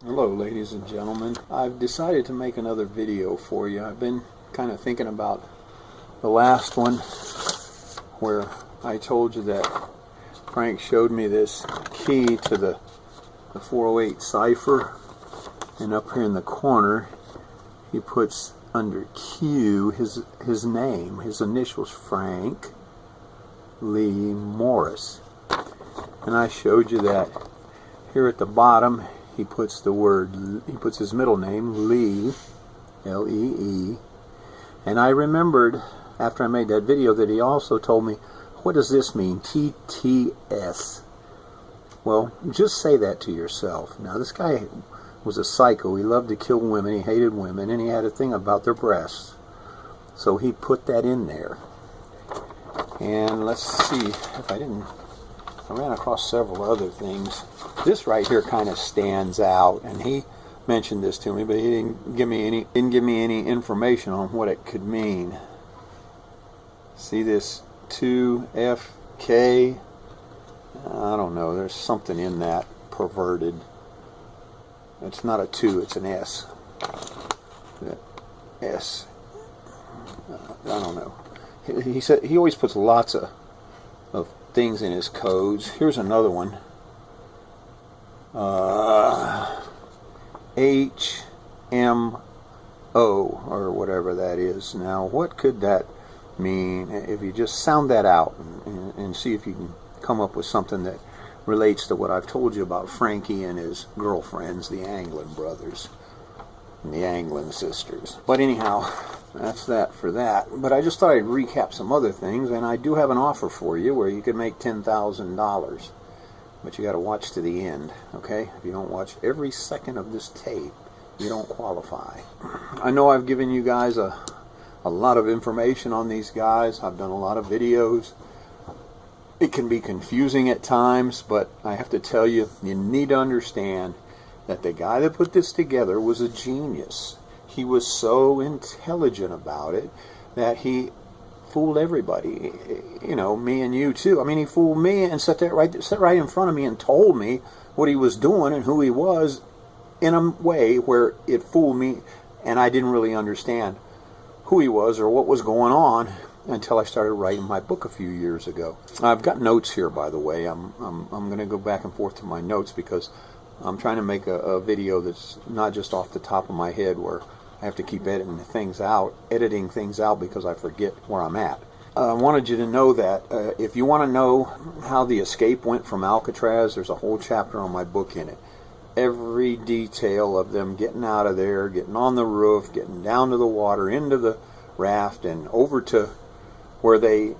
Hello ladies and gentlemen. I've decided to make another video for you. I've been kind of thinking about the last one where I told you that Frank showed me this key to the 408 cipher, and up here in the corner he puts under Q his name, his initials, Frank Lee Morris. And I showed you that here at the bottom he puts his middle name, Lee, L-E-E. And I remembered after I made that video that he also told me, what does this mean, T-T-S? Well, just say that to yourself. Now, this guy was a psycho. He loved to kill women, he hated women, and he had a thing about their breasts. So he put that in there. And let's see if I ran across several other things. This right here kind of stands out, and he mentioned this to me, but he didn't give me any information on what it could mean. See this 2FK? I don't know. There's something in that perverted. It's not a 2, it's an S. S. I don't know. He said he always puts lots of things in his codes. Here's another one. HMO, or whatever that is. Now, what could that mean? If you just sound that out and see if you can come up with something that relates to what I've told you about Frankie and his girlfriends, the Anglin brothers and the Anglin sisters. But anyhow, that's that for that. But I just thought I'd recap some other things, and I do have an offer for you where you could make $10,000. But you got to watch to the end, okay? If you don't watch every second of this tape, you don't qualify. I know I've given you guys a lot of information on these guys. I've done a lot of videos. It can be confusing at times, but I have to tell you, you need to understand that the guy that put this together was a genius. He was so intelligent about it that he fooled everybody, you know, me and you too. I mean, he fooled me and sat right in front of me and told me what he was doing and who he was in a way where it fooled me, and I didn't really understand who he was or what was going on until I started writing my book a few years ago. I've got notes here, by the way. I'm going to go back and forth to my notes because I'm trying to make a video that's not just off the top of my head where I have to keep editing things out because I forget where I'm at. I wanted you to know that if you want to know how the escape went from Alcatraz, there's a whole chapter on my book in it. Every detail of them getting out of there, getting on the roof, getting down to the water, into the raft, and over to where they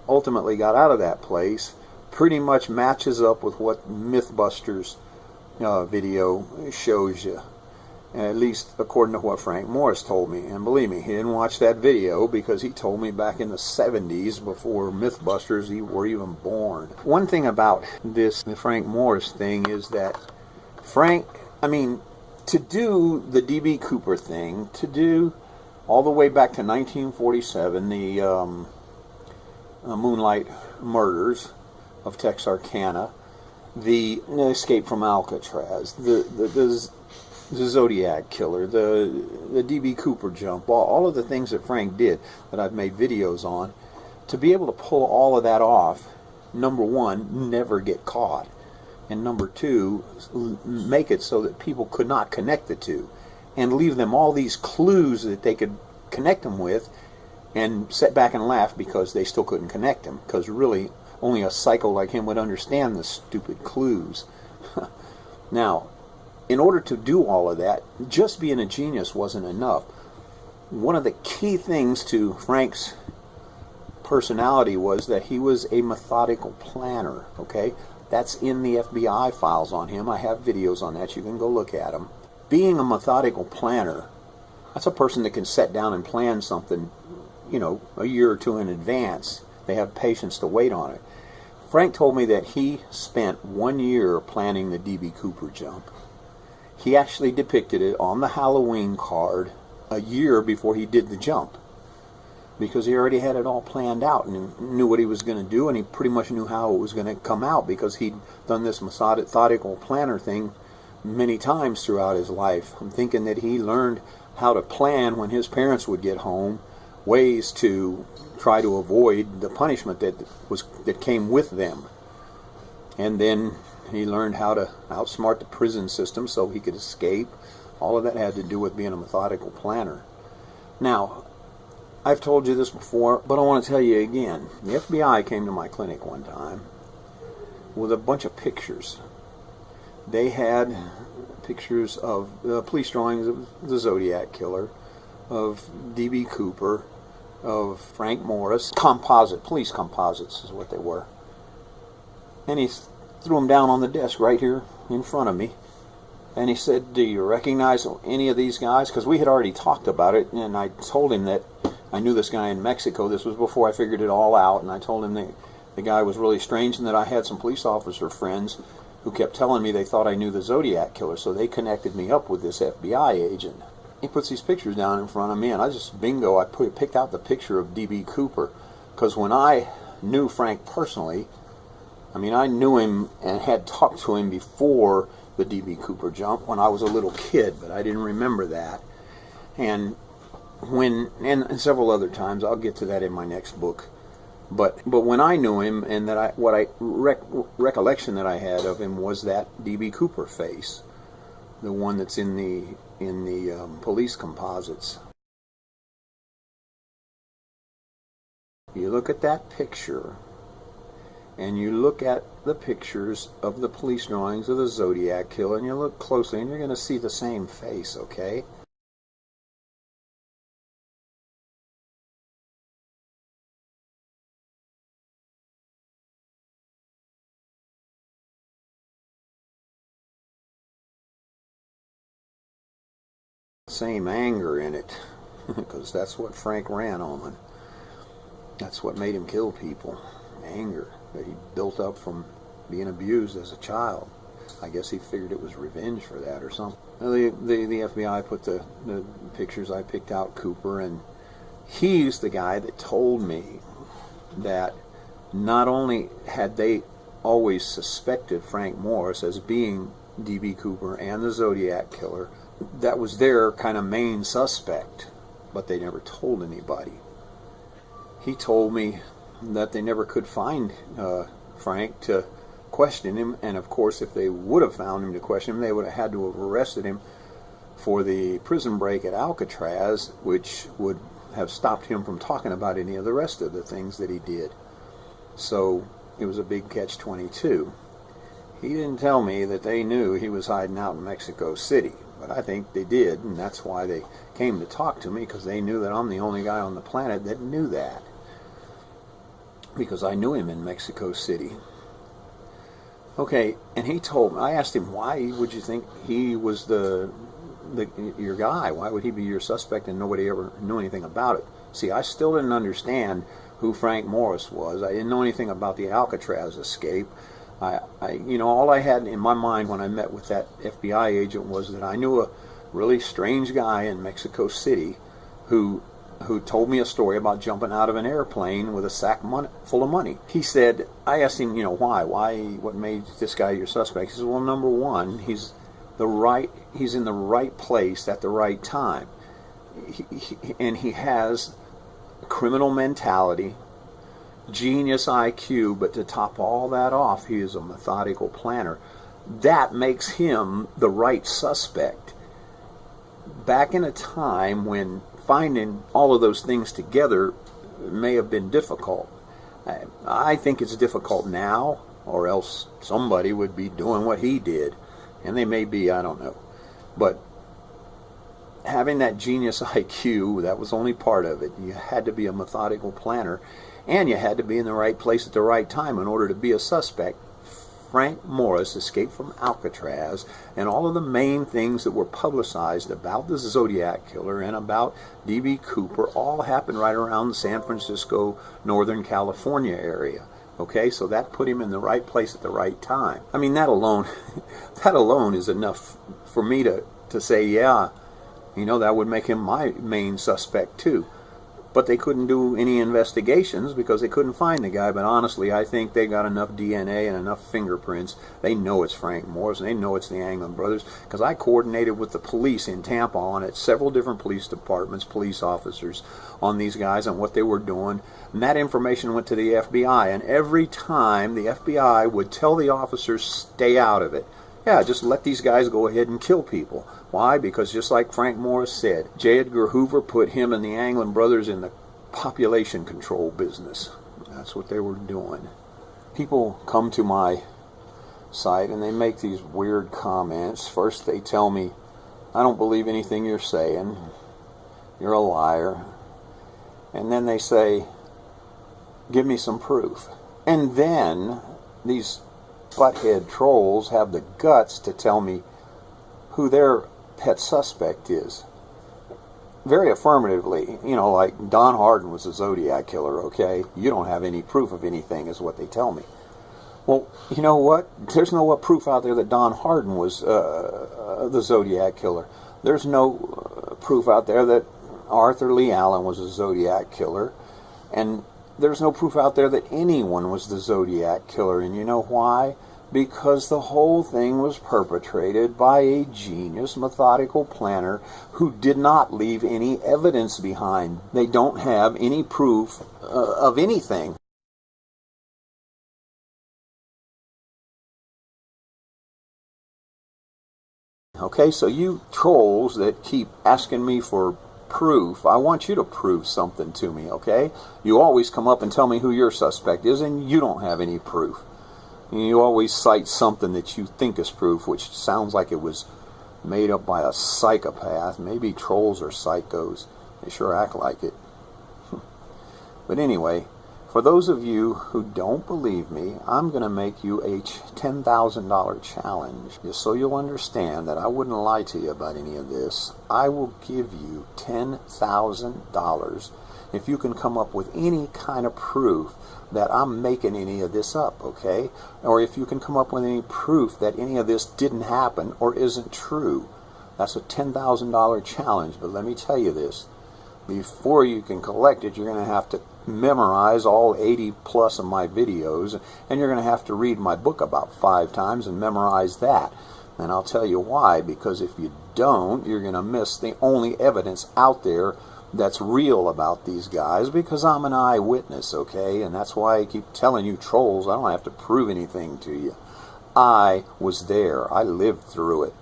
ultimately got out of that place, pretty much matches up with what Mythbusters video shows you. At least according to what Frank Morris told me. And believe me, he didn't watch that video because he told me back in the 70s, before Mythbusters were even born. One thing about the Frank Morris thing is that to do the D.B. Cooper thing, to do all the way back to 1947, the Moonlight Murders of Texarkana, the Escape from Alcatraz, the Zodiac killer, the D.B. Cooper jump, all of the things that Frank did that I've made videos on, to be able to pull all of that off, number one, never get caught, and number two, make it so that people could not connect the two, and leave them all these clues that they could connect them with, and sit back and laugh because they still couldn't connect them, because really only a psycho like him would understand the stupid clues. Now, in order to do all of that, just being a genius wasn't enough. One of the key things to Frank's personality was that he was a methodical planner, okay? That's in the FBI files on him. I have videos on that. You can go look at them. Being a methodical planner, that's a person that can sit down and plan something, you know, a year or two in advance. They have patience to wait on it. Frank told me that he spent 1 year planning the D.B. Cooper jump. He actually depicted it on the Halloween card a year before he did the jump. because he already had it all planned out and knew what he was going to do, and he pretty much knew how it was going to come out because he'd done this methodical planner thing many times throughout his life. I'm thinking that he learned how to plan when his parents would get home, ways to try to avoid the punishment that came with them. And then he learned how to outsmart the prison system so he could escape. All of that had to do with being a methodical planner. Now, I've told you this before, but I want to tell you again. The FBI came to my clinic one time with a bunch of pictures. They had pictures of police drawings of the Zodiac killer, of D.B. Cooper, of Frank Morris. Police composites is what they were. And he threw them down on the desk right here in front of me. And he said, "Do you recognize any of these guys?" Because we had already talked about it, and I told him that I knew this guy in Mexico. This was before I figured it all out, and I told him that the guy was really strange and that I had some police officer friends who kept telling me they thought I knew the Zodiac killer, so they connected me up with this FBI agent. He puts these pictures down in front of me, and I just, bingo, I picked out the picture of D.B. Cooper, because when I knew Frank personally, I mean, I knew him and had talked to him before the D.B. Cooper jump when I was a little kid, but I didn't remember that. And several other times, I'll get to that in my next book. But when I knew him, and that recollection that I had of him was that D.B. Cooper face, the one that's in the police composites. You look at that picture, and you look at the pictures of the police drawings of the Zodiac killer, and you look closely, and you're going to see the same face, okay? Same anger in it, because that's what Frank ran on. That's what made him kill people. Anger that he built up from being abused as a child. I guess he figured it was revenge for that or something. The FBI put the pictures. I picked out Cooper, and he's the guy that told me that not only had they always suspected Frank Morris as being D.B. Cooper and the Zodiac killer, that was their kind of main suspect, but they never told anybody. He told me that they never could find Frank to question him, and of course if they would have found him to question him, they would have had to have arrested him for the prison break at Alcatraz, which would have stopped him from talking about any of the rest of the things that he did. So it was a big catch-22. He didn't tell me that they knew he was hiding out in Mexico City, but I think they did, and that's why they came to talk to me, because they knew that I'm the only guy on the planet that knew that, because I knew him in Mexico City. Okay, and he told me, I asked him, why would you think he was your guy? Why would he be your suspect and nobody ever knew anything about it? See, I still didn't understand who Frank Morris was. I didn't know anything about the Alcatraz escape. All I had in my mind when I met with that FBI agent was that I knew a really strange guy in Mexico City who told me a story about jumping out of an airplane with a sack full of money. He said, I asked him, why, what made this guy your suspect? He said, well, number one, he's in the right place at the right time. And he has criminal mentality, genius IQ, but to top all that off, he is a methodical planner. That makes him the right suspect. Back in a time when finding all of those things together may have been difficult. I think it's difficult now, or else somebody would be doing what he did. And they may be, I don't know. But having that genius IQ, that was only part of it. You had to be a methodical planner, and you had to be in the right place at the right time in order to be a suspect. Frank Morris escaped from Alcatraz, and all of the main things that were publicized about the Zodiac killer and about D.B. Cooper all happened right around the San Francisco, Northern California area. Okay, so that put him in the right place at the right time. I mean, that alone is enough for me to say, yeah, that would make him my main suspect too. but they couldn't do any investigations because they couldn't find the guy. But honestly, I think they got enough DNA and enough fingerprints. They know it's Frank Morris, and they know it's the Anglin brothers, because I coordinated with the police in Tampa on it, several different police departments, police officers on these guys and what they were doing. And that information went to the FBI, and every time the FBI would tell the officers, stay out of it. Yeah, just let these guys go ahead and kill people. Why? Because just like Frank Morris said, J. Edgar Hoover put him and the Anglin brothers in the population control business. That's what they were doing. People come to my site and they make these weird comments. First they tell me, I don't believe anything you're saying. You're a liar. And then they say, give me some proof. And then these butthead trolls have the guts to tell me who their pet suspect is. Very affirmatively, you know, like Don Harden was a Zodiac killer, okay? You don't have any proof of anything is what they tell me. Well, you know what? There's no proof out there that Don Harden was the Zodiac killer. There's no proof out there that Arthur Lee Allen was a Zodiac killer. And there's no proof out there that anyone was the Zodiac killer. And you know why? Because the whole thing was perpetrated by a genius, methodical planner who did not leave any evidence behind. They don't have any proof of anything. Okay, so you trolls that keep asking me for proof, I want you to prove something to me, okay? You always come up and tell me who your suspect is, and you don't have any proof. You always cite something that you think is proof, which sounds like it was made up by a psychopath. Maybe trolls are psychos. They sure act like it. But anyway, for those of you who don't believe me, I'm going to make you a $10,000 challenge. Just so you'll understand that I wouldn't lie to you about any of this. I will give you $10,000 if you can come up with any kind of proof that I'm making any of this up, okay? Or if you can come up with any proof that any of this didn't happen or isn't true. That's a $10,000 challenge. But let me tell you this. Before you can collect it, you're going to have to memorize all 80 plus of my videos, and you're going to have to read my book about 5 times and memorize that. And I'll tell you why. Because if you don't, you're going to miss the only evidence out there that's real about these guys, because I'm an eyewitness, okay? And that's why I keep telling you trolls, I don't have to prove anything to you. I was there. I lived through it.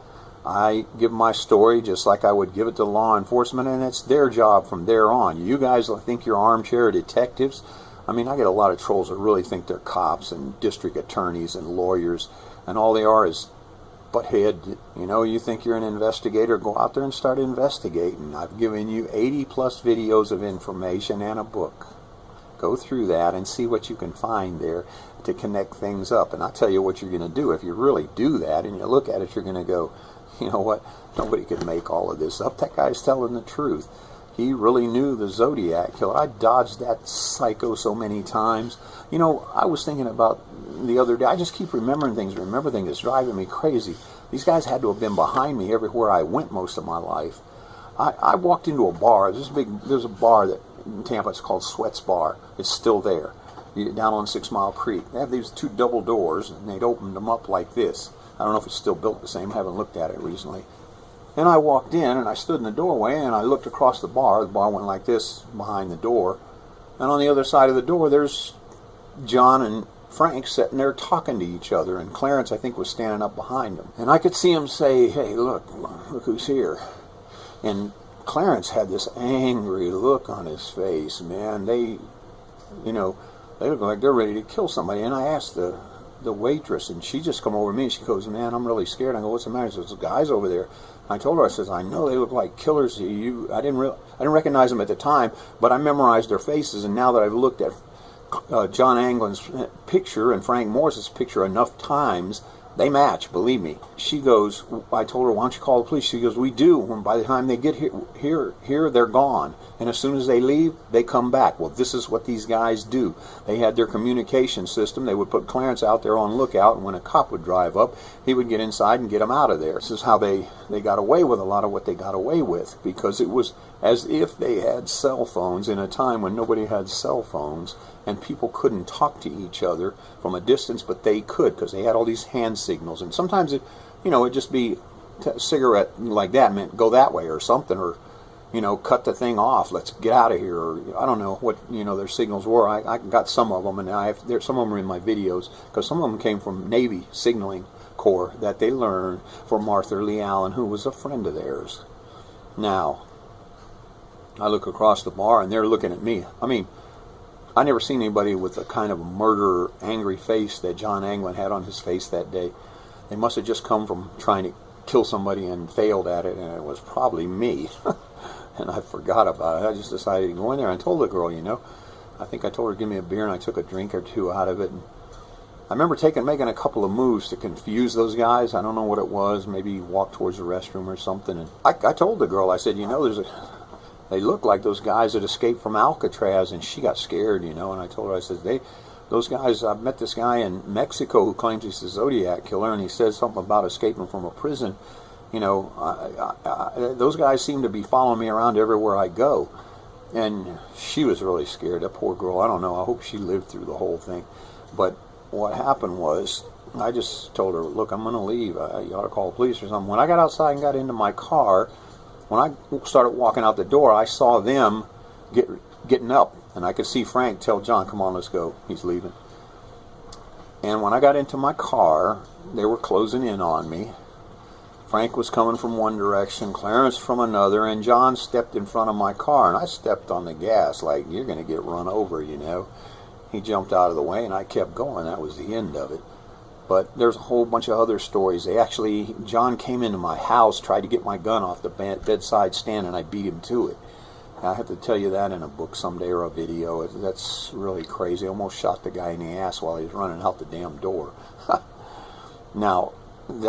I give my story just like I would give it to law enforcement, and it's their job from there on. You guys think you're armchair detectives? I mean, I get a lot of trolls that really think they're cops and district attorneys and lawyers, and all they are is butthead. You know, you think you're an investigator, go out there and start investigating. I've given you 80 plus videos of information and a book. Go through that and see what you can find there to connect things up. And I'll tell you what you're going to do. If you really do that and you look at it, you're going to go, you know what, nobody could make all of this up. That guy's telling the truth. He really knew the Zodiac killer. I dodged that psycho so many times. You know, I was thinking about the other day, I just keep remembering things. Remember things. It's driving me crazy. These guys had to have been behind me everywhere I went most of my life. I walked into a bar. There's a bar that in Tampa, it's called Sweat's Bar. It's still there. Down on 6 Mile Creek. They have these 2 double doors, and they'd opened them up like this. I don't know if it's still built the same. I haven't looked at it recently. And I walked in, and I stood in the doorway, and I looked across the bar. The bar went like this behind the door. And on the other side of the door, there's John and Frank sitting there talking to each other. And Clarence, I think, was standing up behind them. And I could see him say, hey, look who's here. And Clarence had this angry look on his face, man. They look like they're ready to kill somebody. And I asked the waitress, and she just come over to me, and she goes, man, I'm really scared. I go, what's the matter? She says, the guys over there. I told her, I says, I know they look like killers. I didn't recognize them at the time, but I memorized their faces, and now that I've looked at John Anglin's picture and Frank Morris's picture enough times, They match, believe me. She goes, I told her, why don't you call the police? She goes, we do. And by the time they get here, they're gone. And as soon as they leave, they come back. Well, this is what these guys do. They had their communication system. They would put Clarence out there on lookout, and when a cop would drive up, he would get inside and get them out of there. This is how they got away with a lot of what they got away with, because it was as if they had cell phones in a time when nobody had cell phones, and people couldn't talk to each other from a distance, but they could, because they had all these hand signals. And sometimes it'd just be a cigarette like that meant go that way or something, or cut the thing off, let's get out of here, or I don't know what their signals were. I got some of them, and some of them are in my videos, because some of them came from Navy signaling corps that they learned from Arthur Lee Allen, who was a friend of theirs. Now I look across the bar and they're looking at me. I mean, I never seen anybody with the kind of murderer, angry face that John Anglin had on his face that day. They must have just come from trying to kill somebody and failed at it, and it was probably me. And I forgot about it. I just decided to go in there. I told the girl, I think I told her to give me a beer, and I took a drink or two out of it. And I remember making a couple of moves to confuse those guys. I don't know what it was. Maybe walk towards the restroom or something. And I told the girl, I said, they look like those guys that escaped from Alcatraz, and she got scared, and I told her, I said, those guys, I've met this guy in Mexico who claims he's the Zodiac killer, and he says something about escaping from a prison. Those guys seem to be following me around everywhere I go. And she was really scared, that poor girl. I don't know, I hope she lived through the whole thing. But what happened was, I just told her, look, I'm going to leave. You ought to call the police or something. When I got outside and got into my car, when I started walking out the door, I saw them getting up. And I could see Frank tell John, come on, let's go. He's leaving. And when I got into my car, they were closing in on me. Frank was coming from one direction, Clarence from another, and John stepped in front of my car, and I stepped on the gas like, you're going to get run over, He jumped out of the way, and I kept going. That was the end of it. But there's a whole bunch of other stories. John came into my house, tried to get my gun off the bedside stand, and I beat him to it. I have to tell you that in a book someday or a video. That's really crazy. I almost shot the guy in the ass while he was running out the damn door. Now, they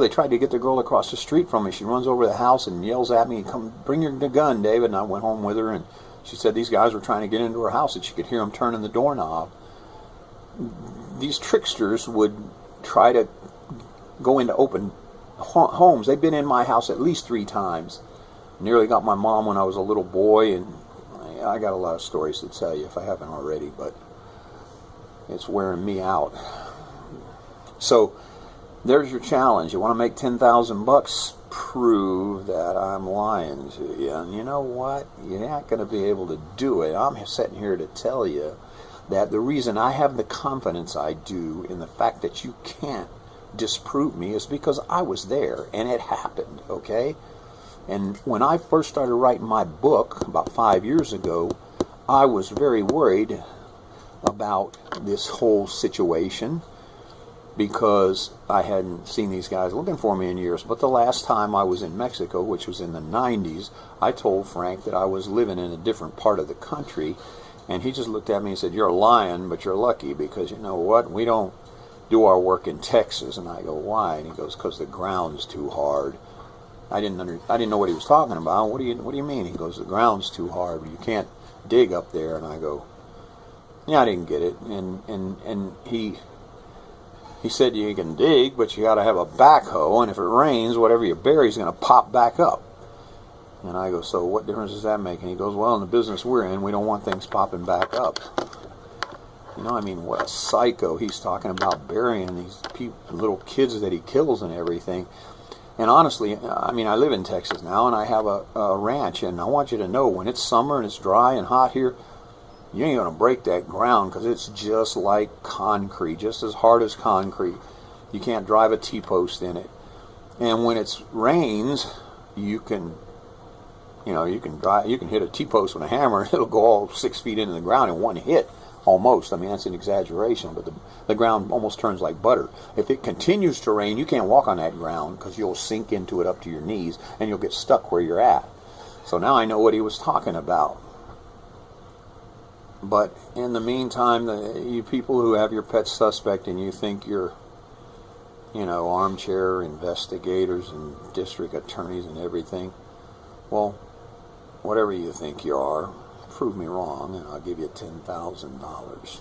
tried to get the girl across the street from me. She runs over the house and yells at me, come bring your gun, David. And I went home with her, and she said these guys were trying to get into her house, and she could hear them turning the doorknob. These tricksters would try to go into open homes. They've been in my house at least 3 times. Nearly got my mom when I was a little boy, and I got a lot of stories to tell you if I haven't already, but it's wearing me out. So there's your challenge. You want to make $10,000? Prove that I'm lying to you. And you know what? You're not going to be able to do it. I'm sitting here to tell you that the reason I have the confidence I do in the fact that you can't disprove me is because I was there and it happened, okay? And when I first started writing my book about 5 years ago, I was very worried about this whole situation because I hadn't seen these guys looking for me in years. But the last time I was in Mexico, which was in the 90s, I told Frank that I was living in a different part of the country, and he just looked at me and said, you're lying, but you're lucky, because you know what? We don't do our work in Texas. And I go, why? And he goes, because the ground's too hard. I didn't know what he was talking about. What do you mean? He goes, the ground's too hard. You can't dig up there. And I go, yeah, I didn't get it. And he said you can dig, but you got to have a backhoe, and if it rains, whatever you bury is going to pop back up. And I go, so what difference does that make? And he goes, well, in the business we're in, we don't want things popping back up. What a psycho. He's talking about burying these little kids that he kills and everything. And honestly, I live in Texas now, and I have a ranch, and I want you to know, when it's summer and it's dry and hot here, you ain't going to break that ground, because it's just like concrete, just as hard as concrete. You can't drive a T-post in it. And when it rains, you can hit a T-post with a hammer, and it'll go all 6 feet into the ground in one hit. Almost. That's an exaggeration, but the ground almost turns like butter. If it continues to rain, you can't walk on that ground because you'll sink into it up to your knees and you'll get stuck where you're at. So now I know what he was talking about. But in the meantime, you people who have your pet suspect and you think you're, armchair investigators and district attorneys and everything, well, whatever you think you are, prove me wrong and I'll give you $10,000.